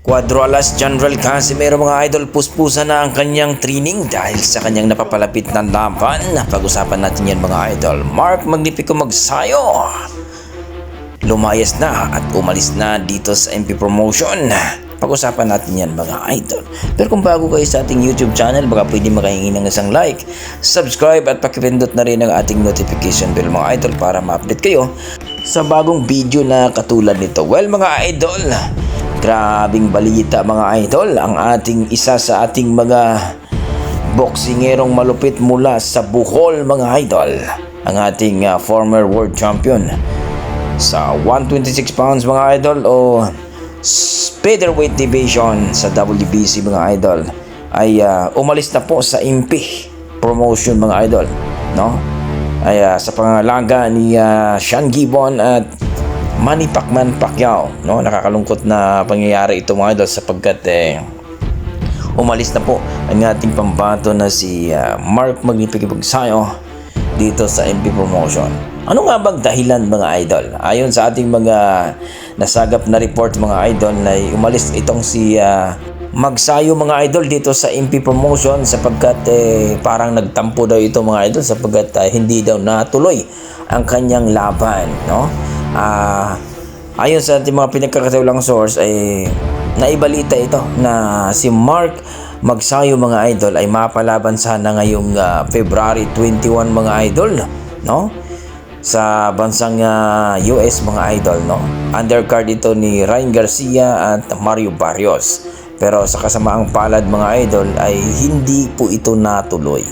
Cuadro-Alas General Casimero mga idol, puspusa na ang kanyang training dahil sa kanyang napapalapit na laban. Pag-usapan natin yan mga idol. Mark Magnifico Magsayo lumayas na at umalis na dito sa MP Promotion. Pag-usapan natin yan mga idol. Pero kung bago kayo sa ating YouTube channel, baka pwede makahingi ng isang like, subscribe at pakipindot na rin ang ating notification bell mga idol para ma-update kayo sa bagong video na katulad nito. Well mga idol, grabing balita mga idol, ang ating isa sa ating mga boksingerong malupit mula sa Bohol mga idol, ang ating former world champion sa 126 pounds mga idol o featherweight division sa WBC mga idol ay umalis na po sa MP Promotion mga idol, no? Ay sa pangalaga ni Sean Gibbon at Manny Pacquiao, no? Nakakalungkot na pangyayari ito mga idol sapagkat umalis na po ang ating pambato na si Mark Magnifico Magsayo dito sa MP Promotion. Ano nga bang dahilan mga idol? Ayon sa ating mga nasagap na report mga idol na umalis itong si Magsayo mga idol dito sa MP Promotion sapagkat parang nagtampo daw ito mga idol sapagkat hindi daw natuloy ang kanyang laban, no? Ayon sa ating mga pinagkakatiwalang source ay naibalita ito na si Mark Magsayo mga idol ay mapalaban sana ngayong February 21 mga idol, no? Sa bansang US mga idol, no? Undercard ito ni Ryan Garcia at Mario Barrios. Pero sa kasamaang palad mga idol ay hindi po ito natuloy.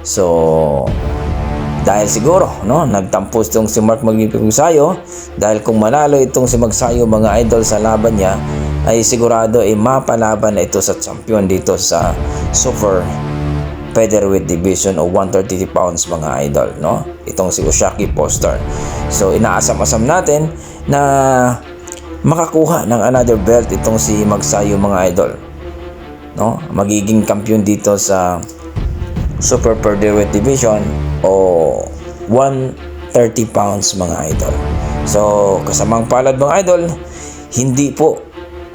So dahil siguro, no, nagtampo itong si Mark Magnifico Magsayo dahil kung manalo itong si Magsayo mga idol sa laban niya ay sigurado ay mapalaban na ito sa champion dito sa Super Featherweight Division o 130 pounds mga idol, no? Itong si Usyaki Poster. So inaasam-asam natin na makakuha ng another belt itong si Magsayo mga idol, no? Magiging kampiyon dito sa Super Featherweight Division o 130 pounds mga idol. So kasamang palad mga idol, hindi po,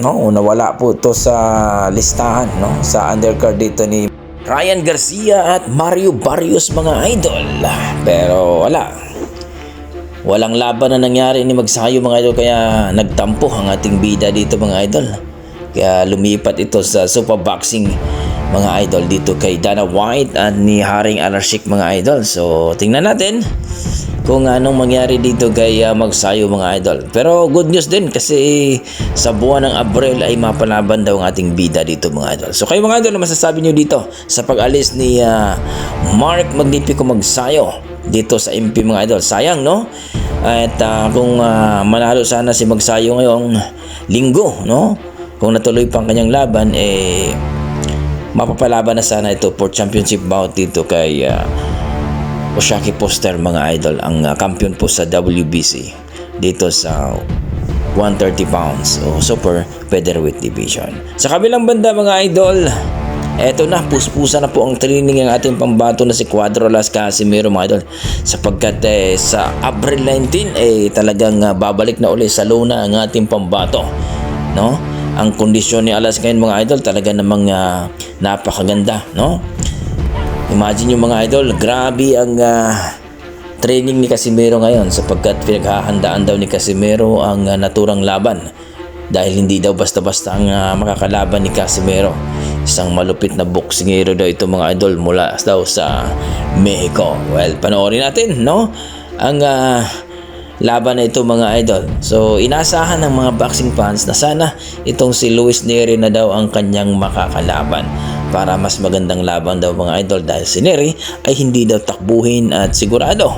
no, nawala po ito sa listahan, no, sa undercard dito ni Ryan Garcia at Mario Barrios mga idol. Pero walang laban na nangyari ni Magsayo mga idol kaya nagtampo ang ating bida dito mga idol. Kaya lumipat ito sa Super Boxing mga idol dito kay Dana White at ni Haring Alarcik mga idol. So tingnan natin kung anong mangyari dito kay Magsayo mga idol. Pero good news din kasi sa buwan ng Abril ay mapalaban daw ang ating bida dito mga idol. So kayo mga idol, masasabi nyo dito sa pag-alis ni Mark Magnifico Magsayo dito sa MP mga idol? Sayang, no? At kung manalo sana si Magsayo ngayong linggo, no? Kung natuloy pang kanyang laban, mapapalaban na sana ito for championship bout dito kay Usyaki Poster mga idol, ang kampiyon po sa WBC dito sa 130 pounds o Super Featherweight Division. Sa kabilang banda mga idol, eto na, puspusa na po ang training ng ating pambato na si Cuadro-Alas Casimero mga idol sapagkat sa April 19 talagang babalik na uli sa luna ang ating pambato, no? Ang kondisyon ni Alas ngayon mga idol talaga namang napakaganda, no? Imagine yung mga idol, grabe ang training ni Casimero ngayon sapagkat pinaghahandaan daw ni Casimero ang naturang laban dahil hindi daw basta-basta ang makakalaban ni Casimero. Isang malupit na boksingero daw ito mga idol mula daw sa Mexico. Well, panoorin natin, no? Ang laban na ito mga idol. So inasahan ng mga boxing fans na sana itong si Luis Nery na daw ang kanyang makakalaban para mas magandang laban daw mga idol dahil si Nery ay hindi daw takbuhin at sigurado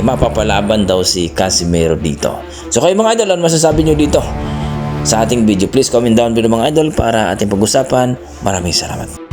mapapalaban daw si Casimero dito. So kayo mga idol, ano masasabi nyo dito sa ating video? Please comment down below mga idol para ating pag-usapan. Maraming salamat.